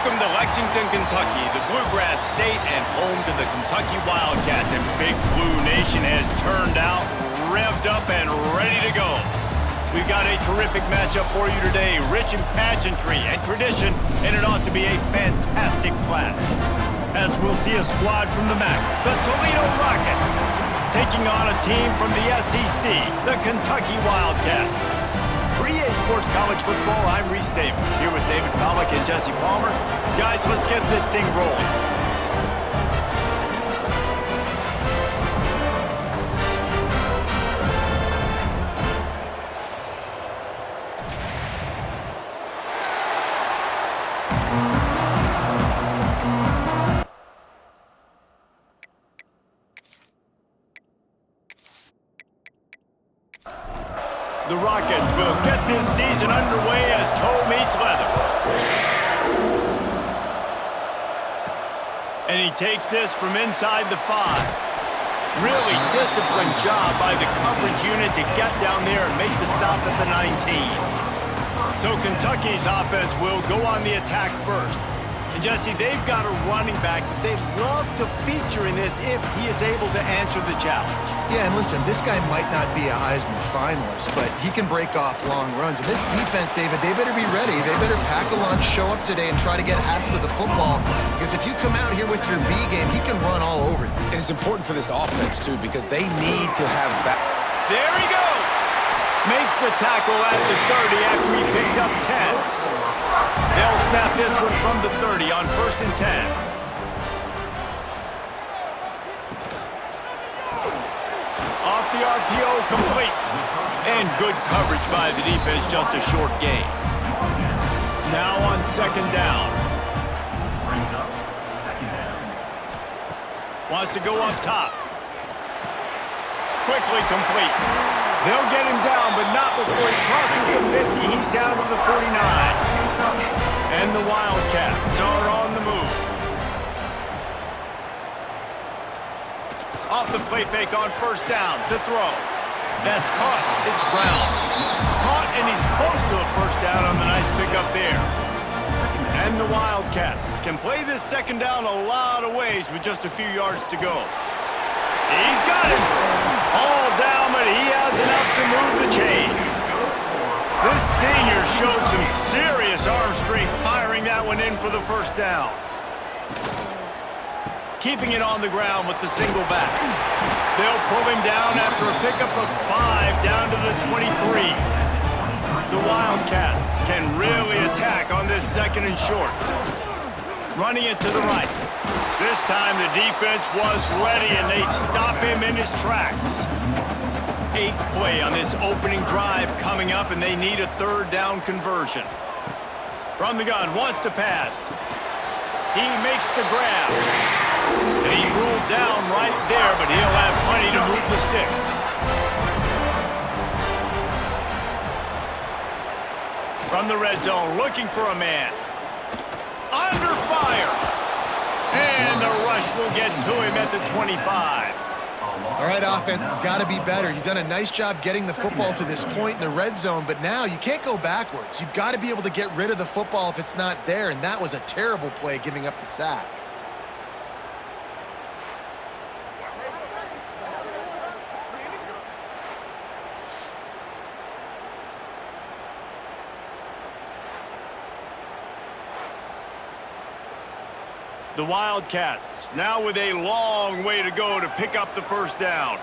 Welcome to Lexington, Kentucky, the Bluegrass State and home to the Kentucky Wildcats. And Big Blue Nation has turned out, revved up, and ready to go. We've got a terrific matchup for you today, rich in pageantry and tradition, and it ought to be a fantastic clash. As we'll see a squad from the MAC, the Toledo Rockets, taking on a team from the SEC, the Kentucky Wildcats. For EA Sports College Football, I'm Reese Davis, here with David Pollack and Jesse Palmer. Guys, let's get this thing rolling. The Rockets will get this season underway as toe meets leather. And he takes this from inside the 5. Really disciplined job by the coverage unit to get down there and make the stop at the 19. So Kentucky's offense will go on the attack first. And Jesse, they've got a running back that they'd love to feature in this if he is able to answer the challenge. Yeah, and listen, this guy might not be a Heisman finalist, but he can break off long runs. And this defense, David, they better be ready. They better pack a lunch, show up today, and try to get hats to the football. Because if you come out here with your B game, he can run all over you. And it's important for this offense, too, because they need to have that. There he goes! Makes the tackle at the 30 after he picked up 10. They'll snap this one from the 30 on 1st and 10. Off the RPO, complete. And good coverage by the defense, just a short gain. Now on 2nd down. Wants to go up top. Quickly complete. They'll get him down, but not before he crosses the 50. He's down to the 49. And the Wildcats are on the move. Off the play fake on 1st down to throw. That's caught. It's Brown. Caught, and he's close to a 1st down on the nice pickup there. And the Wildcats can play this 2nd down a lot of ways with just a few yards to go. He's got it. All down, but he has enough to move the chains. This senior showed some serious arm strength firing that one in for the 1st down. Keeping it on the ground with the single back. They'll pull him down after a pickup of 5 down to the 23. The Wildcats can really attack on this 2nd and short. Running it to the right. This time the defense was ready and they stop him in his tracks. 8th play on this opening drive coming up, and they need a 3rd down conversion. From the gun, wants to pass. He makes the grab. And he's ruled down right there, but he'll have plenty to move the sticks. From the red zone, looking for a man. Under fire. And the rush will get to him at the 25. All right, offense has got to be better. You've done a nice job getting the football to this point in the red zone, but now you can't go backwards. You've got to be able to get rid of the football if it's not there, and that was a terrible play giving up the sack. The Wildcats now with a long way to go to pick up the 1st down.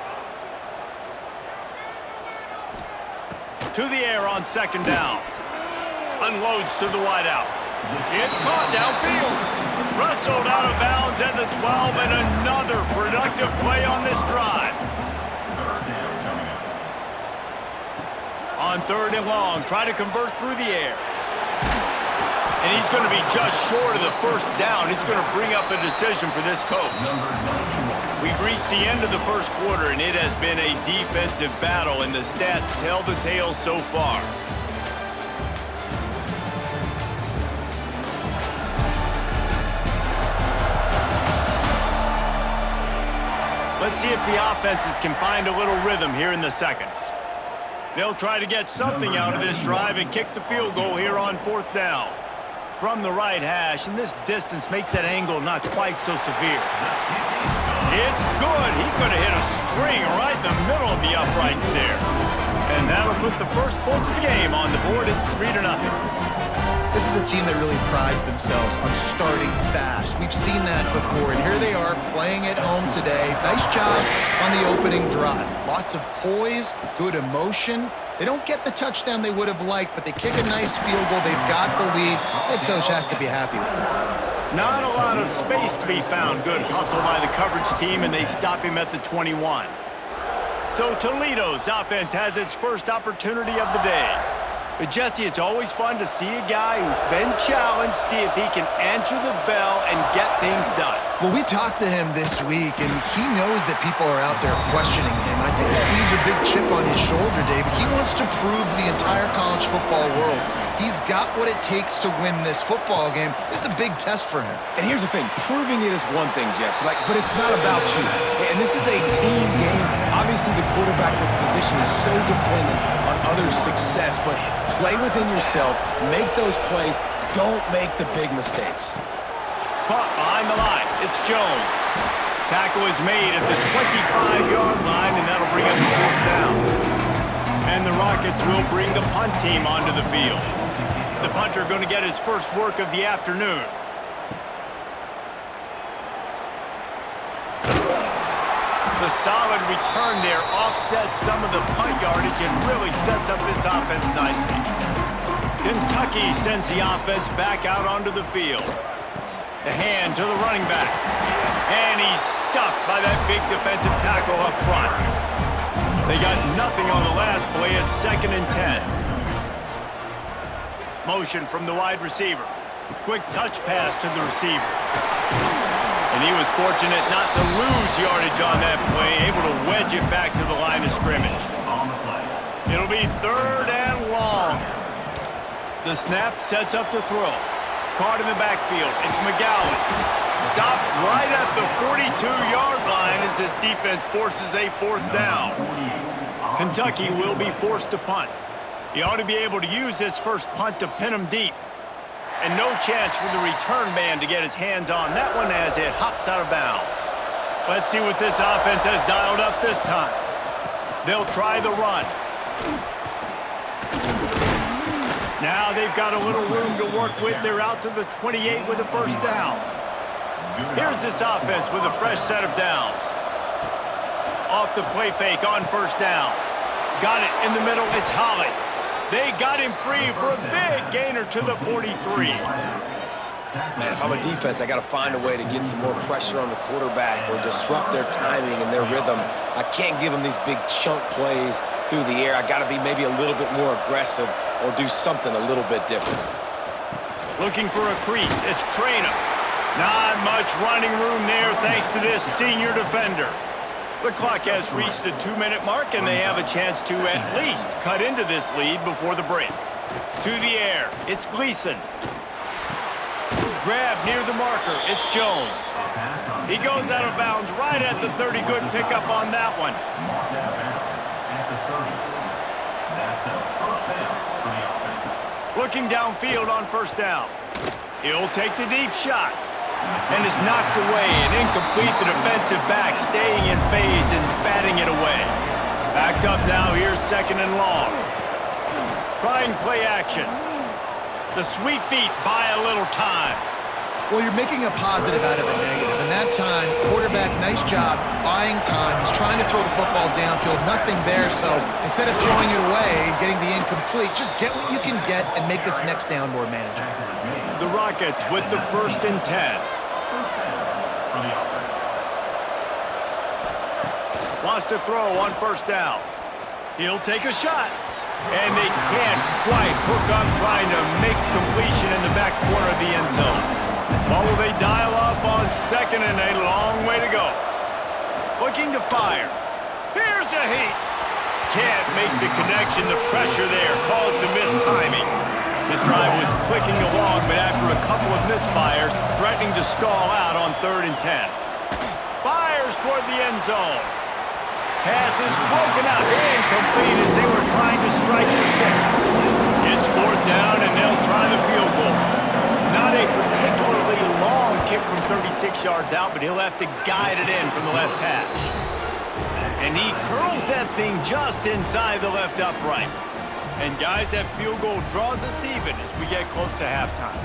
To the air on 2nd down. Unloads to the wideout. It's caught downfield. Wrestled out of bounds at the 12, and another productive play on this drive. On 3rd and long, try to convert through the air. And he's going to be just short of the 1st down. It's going to bring up a decision for this coach. We've reached the end of the 1st quarter, and it has been a defensive battle, and the stats tell the tale so far. Let's see if the offenses can find a little rhythm here in the 2nd. They'll try to get something out of this drive and kick the field goal here on 4th down. from the right hash, and this distance makes that angle not quite so severe. It's good. He could have hit a string right in the middle of the uprights there. And that'll put the first points of the game on the board. It's 3-0. This is a team that really prides themselves on starting fast. We've seen that before, and here they are playing at home today. Nice job on the opening drive. Lots of poise, good emotion. They don't get the touchdown they would have liked, but they kick a nice field goal. They've got the lead. Head coach has to be happy with that. Not a lot of space to be found. Good hustle by the coverage team, and they stop him at the 21. So Toledo's offense has its first opportunity of the day. But Jesse, it's always fun to see a guy who's been challenged, see if he can answer the bell and get things done. Well, we talked to him this week, and he knows that people are out there questioning him. I think that leaves a big chip on his shoulder, David. He wants to prove to the entire college football world he's got what it takes to win this football game. This is a big test for him. And here's the thing, proving it is one thing, Jesse, but it's not about you. And this is a team game. Obviously, the quarterback position is so dependent on others' success, but play within yourself, make those plays, don't make the big mistakes. Caught behind the line. It's Jones. Tackle is made at the 25-yard line, and that'll bring up the 4th down. And the Rockets will bring the punt team onto the field. The punter going to get his first work of the afternoon. The solid return there offsets some of the punt yardage and really sets up this offense nicely. Kentucky sends the offense back out onto the field. The hand to the running back. And he's stuffed by that big defensive tackle up front. They got nothing on the last play. It's 2nd and 10. Motion from the wide receiver. Quick touch pass to the receiver. And he was fortunate not to lose yardage on that play, able to wedge it back to the line of scrimmage. It'll be 3rd and long. The snap sets up the throw. Caught in the backfield. It's McGowan. Stopped right at the 42-yard line as this defense forces a 4th down. Kentucky will be forced to punt. He ought to be able to use this first punt to pin him deep. And no chance for the return man to get his hands on that one as it hops out of bounds. Let's see what this offense has dialed up this time. They'll try the run. Now they've got a little room to work with. They're out to the 28 with a 1st down. Here's this offense with a fresh set of downs. Off the play fake on 1st down. Got it in the middle. It's Holly. They got him free for a big gainer to the 43. Man, if I'm a defense, I got to find a way to get some more pressure on the quarterback or disrupt their timing and their rhythm. I can't give them these big chunk plays through the air. I got to be maybe a little bit more aggressive or do something a little bit different. Looking for a crease. It's Traynor. Not much running room there thanks to this senior defender. The clock has reached the 2-minute mark, and they have a chance to at least cut into this lead before the break. To the air, it's Gleason. Grab near the marker, it's Jones. He goes out of bounds right at the 30. Good pickup on that one. Looking downfield on 1st down. He'll take the deep shot. And is knocked away and incomplete. The defensive back staying in phase and batting it away. Backed up now, here's 2nd and long. Trying play action. The sweet feet buy a little time. Well, you're making a positive out of a negative. And that time, quarterback, nice job, buying time. He's trying to throw the football downfield. Nothing there, so instead of throwing it away and getting the incomplete, just get what you can get and make this next down more manageable. The Rockets with the 1st and 10. Wants to throw on 1st down. He'll take a shot. And they can't quite hook up trying to make a completion in the back corner of the end zone. Or will they dial up on 2nd and a long way to go? Looking to fire. Here's a heat. Can't make the connection. The pressure there caused the mistiming. This drive was clicking along, but after a couple of misfires, threatening to stall out on 3rd and 10. Fires toward the end zone. Pass is broken out, incomplete as they were trying to strike for 6. It's 4th down, and they'll try the field goal. a particularly long kick from 36 yards out, but he'll have to guide it in from the left hash. And he curls that thing just inside the left upright. And guys, that field goal draws us even as we get close to halftime.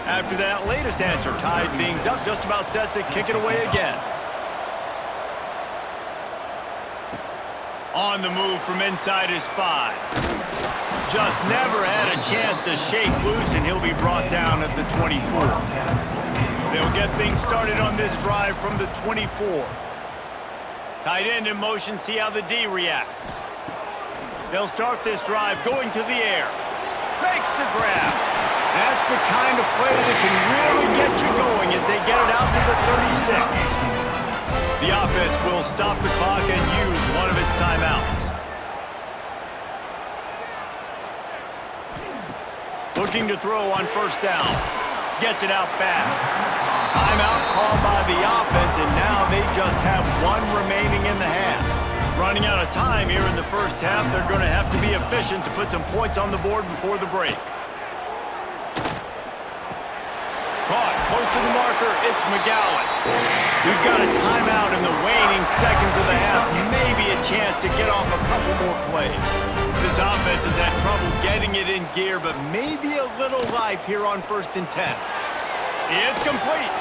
After that latest answer tied things up, just about set to kick it away again. On the move from inside his 5. Just never had a chance to shake loose, and he'll be brought down at the 24. They'll get things started on this drive from the 24. Tight end in motion, see how the D reacts. They'll start this drive going to the air. Makes the grab. That's the kind of play that can really get you going as they get it out to the 36. The offense will stop the clock and use one of its timeouts. Looking to throw on first down. Gets it out fast. Timeout called by the offense, and now they just have one remaining in the half. Running out of time here in the first half, they're going to have to be efficient to put some points on the board before the break. Caught close to the marker, it's McGowan. We've got a timeout in the waning seconds of the half. Maybe a chance to get off a couple more plays. This offense has had trouble getting it in gear, but maybe a little life here on 1st and 10. It's complete.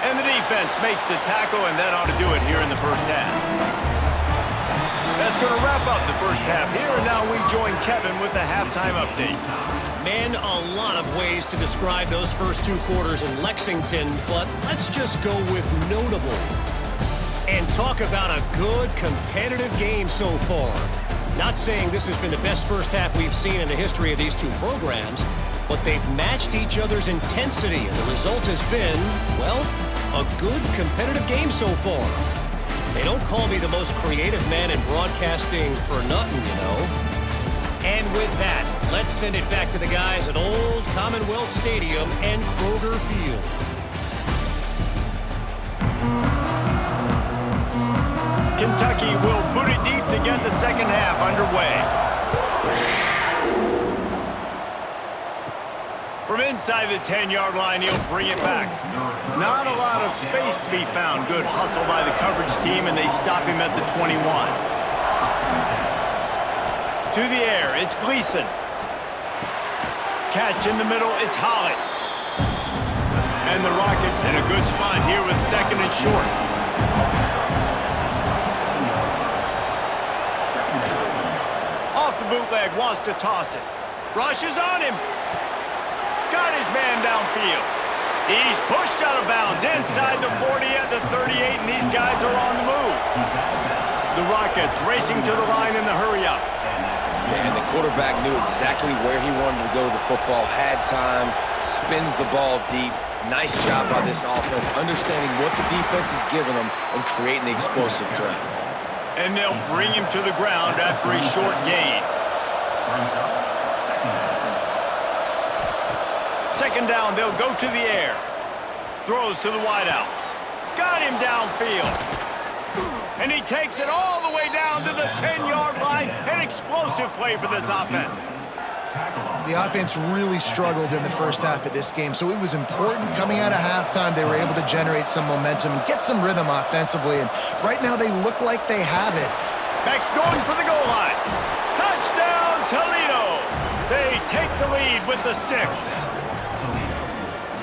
And the defense makes the tackle, and that ought to do it here in the first half. That's going to wrap up the first half here, and now we join Kevin with the halftime update. Man, a lot of ways to describe those first 2 quarters in Lexington, but let's just go with notable. And talk about a good, competitive game so far. Not saying this has been the best first half we've seen in the history of these 2 programs, but they've matched each other's intensity, and the result has been, well, a good, competitive game so far. They don't call me the most creative man in broadcasting for nothing, you know. And with that, let's send it back to the guys at Old Commonwealth Stadium and Kroger Field. Kentucky will boot it deep to get the second half underway. From inside the 10-yard line, he'll bring it back. Not a lot of space to be found. Good hustle by the coverage team, and they stop him at the 21. To the air, it's Gleason. Catch in the middle, it's Holly. And the Rockets in a good spot here with 2nd and short. Off the bootleg, wants to toss it. Rushes on him. Got his man downfield. He's pushed out of bounds inside the 40 at the 38, and these guys are on the move. The Rockets racing to the line in the hurry-up. Man, the quarterback knew exactly where he wanted to go with the football, had time, spins the ball deep. Nice job by this offense, understanding what the defense is giving them and creating the explosive play. And they'll bring him to the ground after a short gain. 2nd down, they'll go to the air. Throws to the wideout. Got him downfield. And he takes it all the way down to the 10-yard line. An explosive play for this offense. The offense really struggled in the first half of this game, so it was important coming out of halftime they were able to generate some momentum and get some rhythm offensively, and right now they look like they have it. Beck's going for the goal line. Touchdown, Toledo. They take the lead with the 6.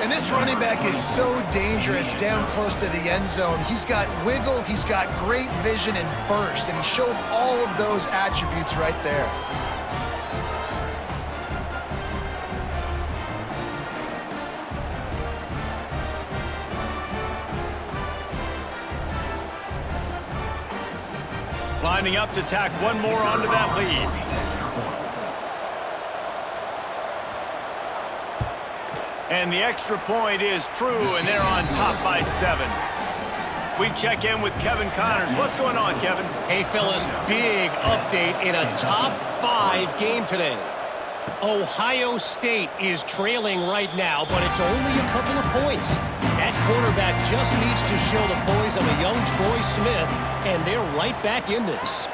And this running back is so dangerous down close to the end zone. He's got wiggle, he's got great vision and burst, and he showed all of those attributes right there. Lining up to tack one more onto that lead. And the extra point is true, and they're on top by 7. We check in with Kevin Connors. What's going on, Kevin? Hey, fellas, big update in a top 5 game today. Ohio State is trailing right now, but it's only a couple of points. That quarterback just needs to show the poise of a young Troy Smith, and they're right back in this.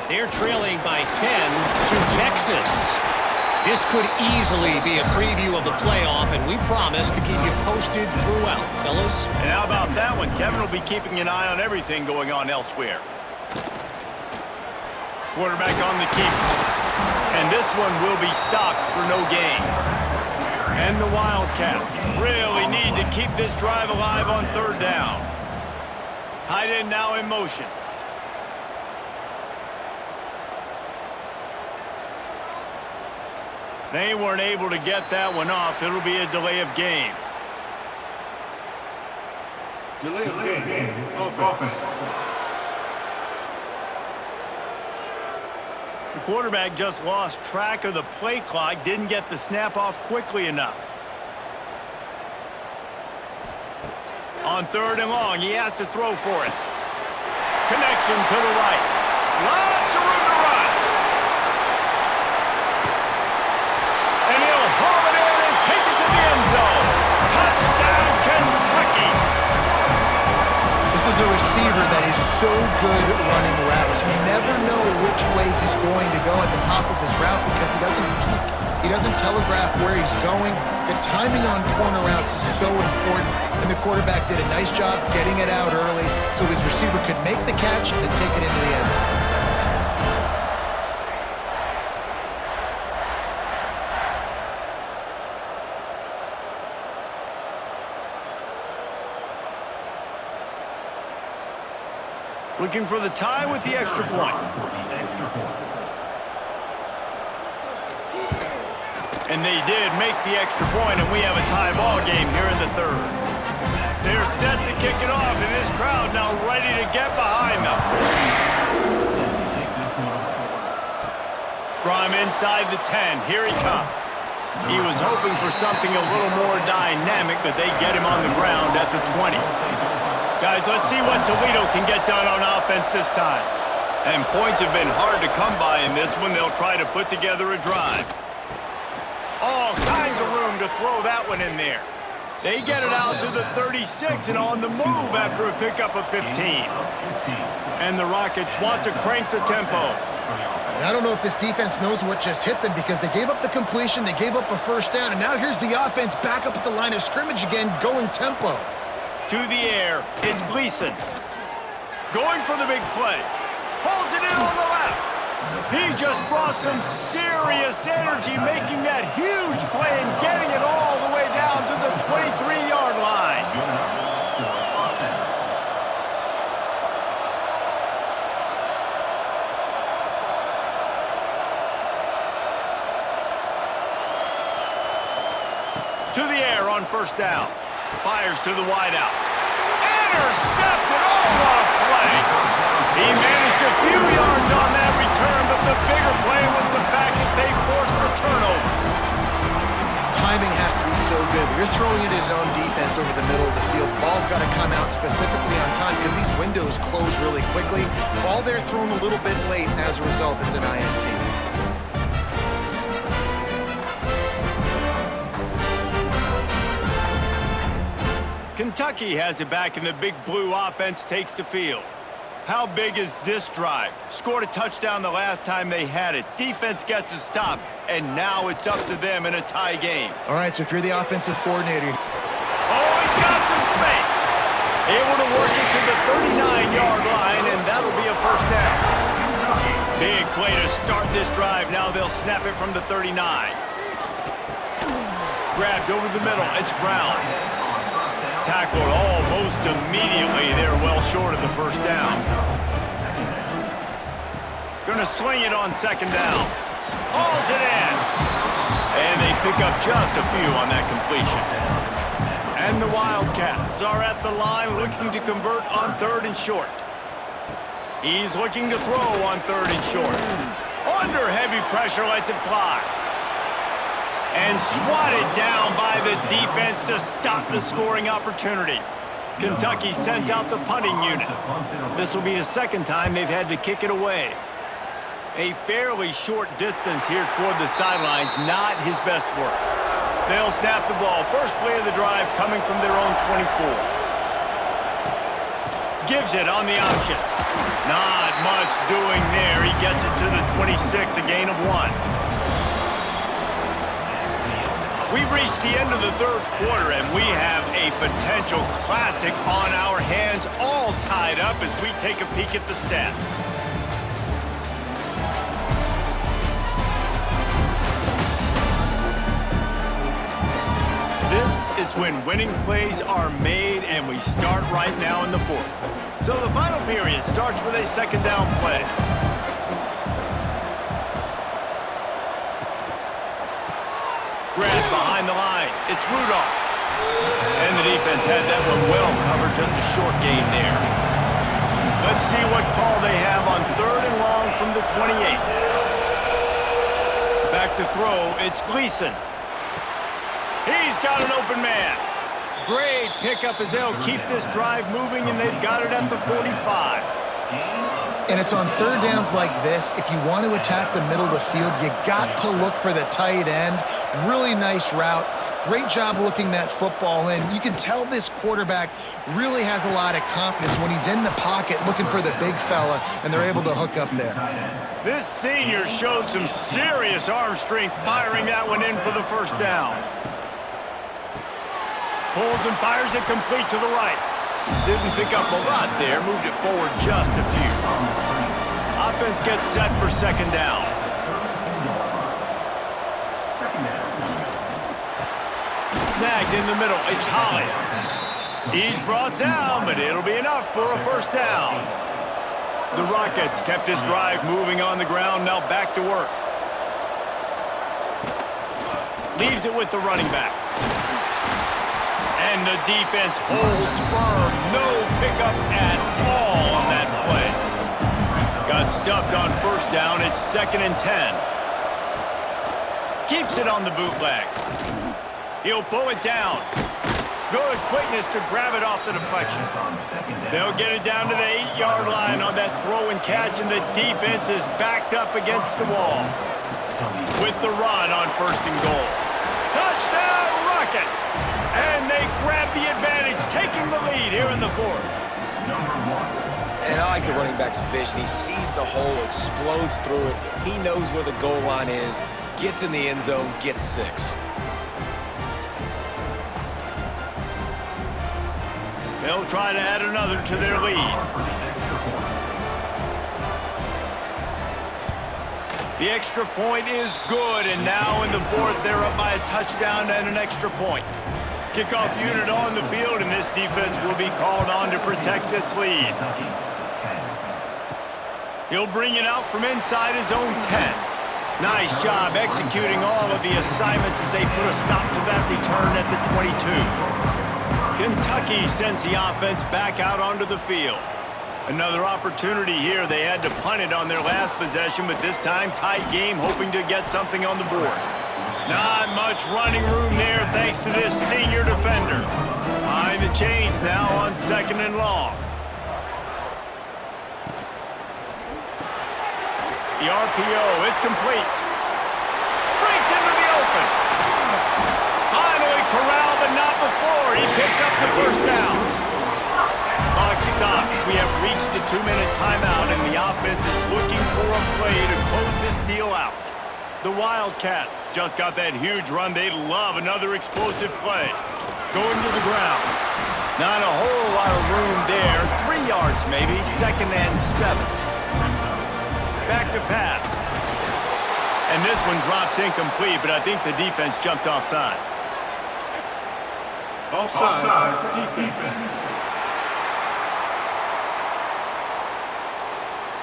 They're trailing by 10 to Texas. This could easily be a preview of the playoff, and we promise to keep you posted throughout, fellas. And how about that one? Kevin will be keeping an eye on everything going on elsewhere. Quarterback on the keeper. And this one will be stopped for no gain. And the Wildcats really need to keep this drive alive on third down. Tight end now in motion. They weren't able to get that one off. It'll be a delay of game. Delay of game. Offense. The quarterback just lost track of the play clock, didn't get the snap off quickly enough. On third and long, he has to throw for it. Connection to the right. Lots of room to run. And he'll haul it in and take it to the end zone. Touchdown, Kentucky. This is a receiver that is so good at running routes. You never know which way he's going to go at the top of his route because he doesn't peek. He doesn't telegraph where he's going. The timing on corner routes is so important, and the quarterback did a nice job getting it out early so his receiver could make the catch and take it into the end zone. Looking for the tie with the extra point. And they did make the extra point, and we have a tie ball game here in the third. They're set to kick it off, and this crowd now ready to get behind them. From inside the 10, here he comes. He was hoping for something a little more dynamic, but they get him on the ground at the 20. Guys, let's see what Toledo can get done on offense this time. And points have been hard to come by in this one. They'll try to put together a drive. All kinds of room to throw that one in there. They get it out to the 36 and on the move after a pickup of 15. And the Rockets want to crank the tempo. And I don't know if this defense knows what just hit them because they gave up the completion, they gave up a first down, and now here's the offense back up at the line of scrimmage again, going tempo. To the air, it's Gleason. Going for the big play. Holds it in on the left. He just brought some serious energy, making that huge play and getting it all the way down to the 23-yard line. To the air on first down. Fires to the wideout. Intercepted! Oh, what a play! He managed a few yards on that return, but the bigger play was the fact that they forced the turnover. Timing has to be so good. When you're throwing at his own defense over the middle of the field, the ball's got to come out specifically on time because these windows close really quickly. Ball there thrown a little bit late, and as a result, it's an INT. Kentucky has it back, and the big blue offense takes the field. How big is this drive? Scored a touchdown the last time they had it. Defense gets a stop, and now it's up to them in a tie game. All right, so if you're the offensive coordinator. Oh, he's got some space. Able to work it to the 39-yard line, and that'll be a first down. Big play to start this drive. Now they'll snap it from the 39. Grabbed over the middle. It's Brown. Tackled almost immediately. They're well short of the first down. Gonna swing it on second down. Hauls it in. And they pick up just a few on that completion. And the Wildcats are at the line looking to convert on third and short. He's looking to throw on third and short. Under heavy pressure, lets it fly. And swatted down by the defense to stop the scoring opportunity. Kentucky sent out the punting unit. This will be the second time they've had to kick it away. A fairly short distance here toward the sidelines, not his best work. They'll snap the ball. First play of the drive coming from their own 24. Gives it on the option. Not much doing there. He gets it to the 26, a gain of 1. We've reached the end of the third quarter, and we have a potential classic on our hands, all tied up as we take a peek at the stats. This is when winning plays are made, and we start right now in the fourth. So the final period starts with a second down play. Grab behind the line. It's Rudolph. And the defense had that one well covered, just a short gain there. Let's see what call they have on third and long from the 28. Back to throw, it's Gleason. He's got an open man. Great pickup as they'll keep this drive moving, and they've got it at the 45. And it's on third downs like this, if you want to attack the middle of the field, you got to look for the tight end. Really nice route. Great job looking that football in. You can tell this quarterback really has a lot of confidence when he's in the pocket looking for the big fella, and they're able to hook up there. This senior showed some serious arm strength firing that one in for the first down. Pulls and fires it complete to the right. Didn't pick up a lot there, moved it forward just a few. Offense gets set for second down. Snagged in the middle, it's Holly. He's brought down, but it'll be enough for a first down. The Rockets kept this drive moving on the ground, now back to work. Leaves it with the running back. And the defense holds firm. No pickup at all on that play. Got stuffed on first down. It's 2nd and 10. Keeps it on the bootleg. He'll pull it down. Good quickness to grab it off the deflection. They'll get it down to the 8-yard line on that throw and catch, and the defense is backed up against the wall. With the run on 1st and goal. Touchdown, Rockets! And they grab the advantage, taking the lead here in the fourth. And I like the running back's vision. He sees the hole, explodes through it. He knows where the goal line is, gets in the end zone, gets 6. They'll try to add another to their lead. The extra point is good, and now in the fourth, they're up by a touchdown and an extra point. Kickoff unit on the field, and this defense will be called on to protect this lead. He'll bring it out from inside his own 10. Nice job executing all of the assignments as they put a stop to that return at the 22. Kentucky sends the offense back out onto the field. Another opportunity here. They had to punt it on their last possession, but this time tight game, hoping to get something on the board. Not much running room there thanks to this senior defender. Behind the chains now on 2nd and long. The RPO, it's complete. Breaks into the open. Finally corralled, but not before. He picks up the first down. Clock stops. We have reached the 2-minute timeout, and the offense is looking for a play to close this deal out. The Wildcats just got that huge run. They love another explosive play. Going to the ground. Not a whole lot of room there. 3 yards maybe. 2nd and 7. Back to pass. And this one drops incomplete, but I think the defense jumped offside. Offside, defense.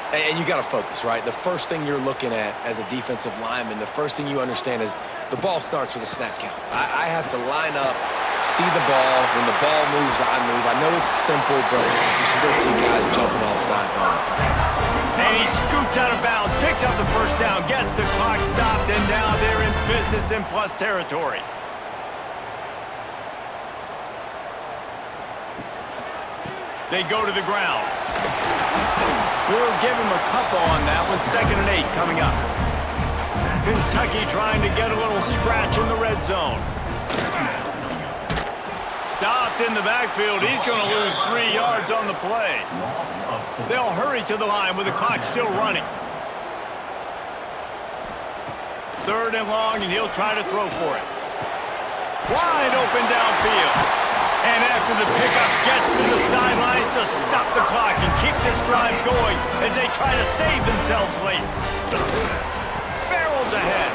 And you got to focus, right? The first thing you're looking at as a defensive lineman, the first thing you understand is the ball starts with a snap count. I have to line up, see the ball. When the ball moves, I move. I know it's simple, but you still see guys jumping off sides all the time. And he scoots out of bounds, picks up the first down, gets the clock stopped, and now they're in business in plus territory. They go to the ground. We'll give him a couple on that one. 2nd and 8 coming up. Kentucky trying to get a little scratch in the red zone. Stopped in the backfield. He's going to lose 3 yards on the play. They'll hurry to the line with the clock still running. 3rd and long, and he'll try to throw for it. Wide open downfield. And after the pickup gets to the sidelines to stop the clock and keep this drive going as they try to save themselves late. Barrels ahead.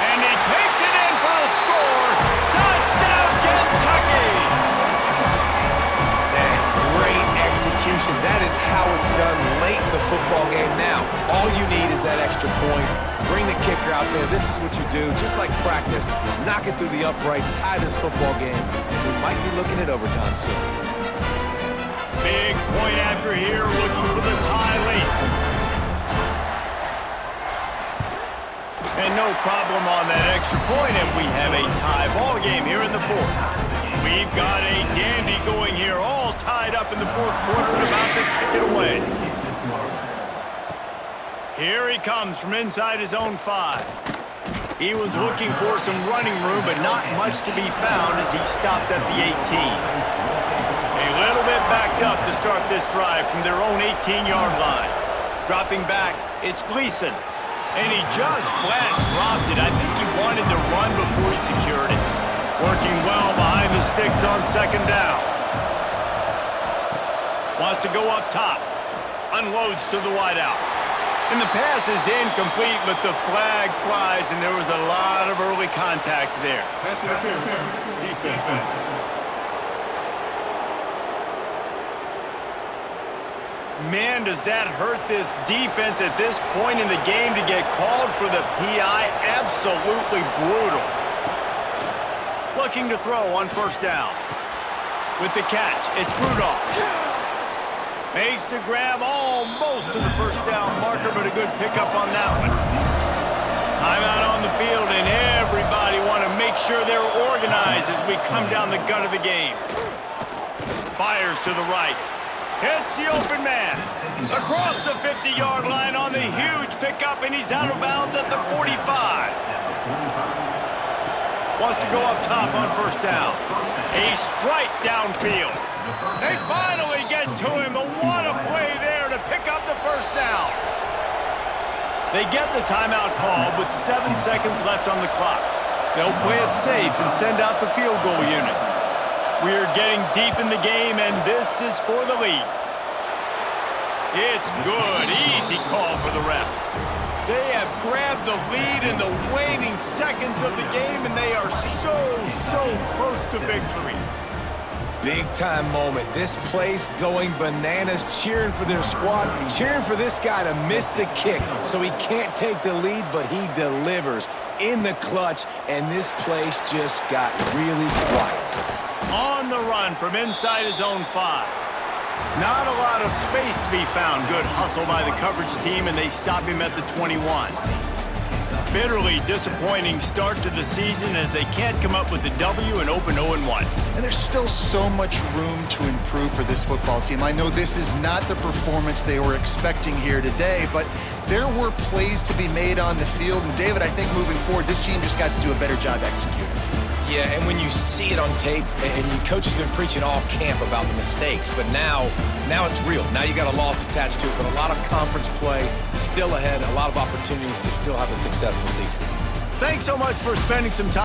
And he takes it in for a score. Touchdown, Kentucky! Man, great execution. That is how it's done late in the football game now. All you need is that extra point. Bring the kicker out there. This is what you do. Just like practice, knock it through the uprights, tie this football game. We might be looking at overtime soon. Big point after here, looking for the tie late. And no problem on that extra point, and we have a tie ball game here in the fourth. We've got a dandy going here, all tied up in the fourth quarter and about to kick it away. Here he comes from inside his own 5. He was looking for some running room, but not much to be found as he stopped at the 18. A little bit backed up to start this drive from their own 18-yard line. Dropping back, it's Gleason. And he just flat dropped it. I think he wanted to run before he secured it. Working well behind the sticks on second down. Wants to go up top. Unloads to the wideout. And the pass is incomplete, but the flag flies, and there was a lot of early contact there. Pass interference. Defense. Man, does that hurt this defense at this point in the game to get called for the PI? Absolutely brutal. Looking to throw on first down. With the catch, it's Rudolph. Makes the grab almost to the first down marker, but a good pickup on that one. Timeout on the field, and everybody want to make sure they're organized as we come down the gut of the game. Fires to the right. Hits the open man. Across the 50-yard line on the huge pickup, and he's out of bounds at the 45. Wants to go up top on first down. A strike downfield. They finally get to him, but what a play there to pick up the first down. They get the timeout called with 7 seconds left on the clock. They'll play it safe and send out the field goal unit. We're getting deep in the game, and this is for the lead. It's good. Easy call for the refs. They have grabbed the lead in the waning seconds of the game, and they are so close to victory. Big-time moment. This place going bananas, cheering for their squad, cheering for this guy to miss the kick so he can't take the lead, but he delivers in the clutch, and this place just got really quiet. On the run from inside his own 5. Not a lot of space to be found. Good hustle by the coverage team, and they stop him at the 21. Bitterly disappointing start to the season as they can't come up with a W and open 0-1. And there's still so much room to improve for this football team. I know this is not the performance they were expecting here today, but there were plays to be made on the field. And David, I think moving forward, this team just got to do a better job executing. Yeah, and when you see it on tape, and your coach has been preaching all camp about the mistakes, but now it's real. Now you got a loss attached to it, but a lot of conference play still ahead, a lot of opportunities to still have a successful season. Thanks so much for spending some time.